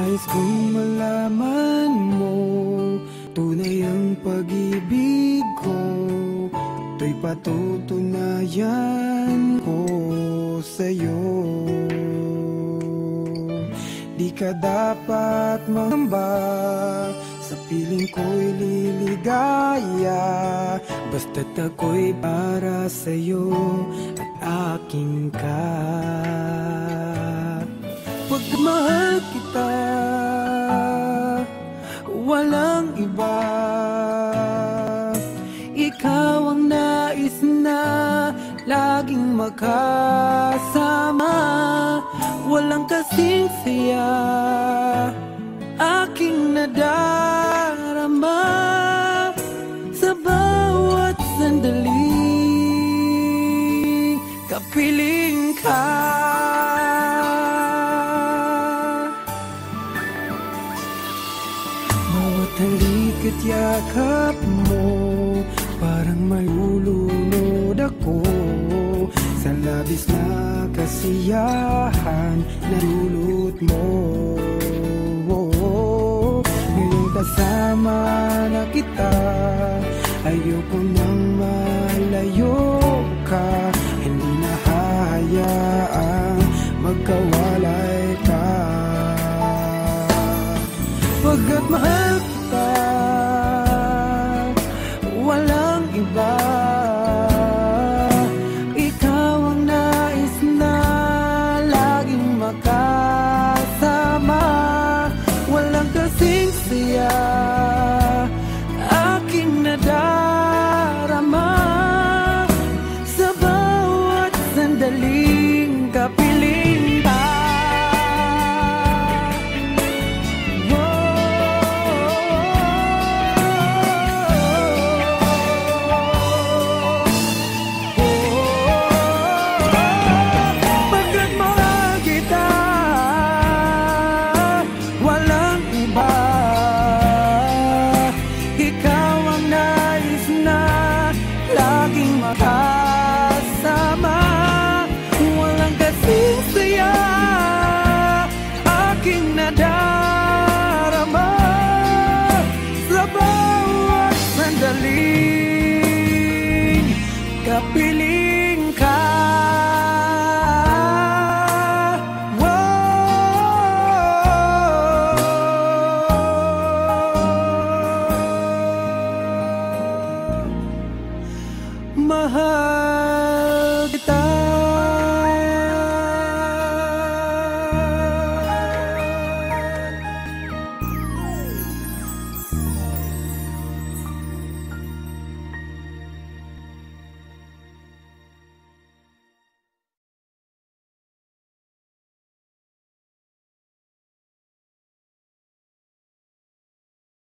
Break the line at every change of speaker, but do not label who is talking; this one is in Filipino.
Nais kong malaman mo, tunay ang pag-ibig ko, ito'y patutunayan ko sa'yo. Di ka dapat mangamba, sa piling ko'y liligaya, basta't ako'y para sa'yo at aking ka. Pagmahal kita, walang iba. Ikaw ang nais na laging makasama. Walang kasing saya aking nadarama sa bawat sandaling kapiling ka. Bawat halik at yakap mo, parang malulunod ako sa labis na kasiyahan na dulot mo. Ngayong kasama na kita, ayoko nang malayo ka. Hindi na hayaang magkawalay ka, pagkat mahal kita, walang iba. Ikaw ang nais na laging makasama. Walang kasing saya aking nadarama sa bawat sandaling kapiling ka. Kapiling ka. Mahal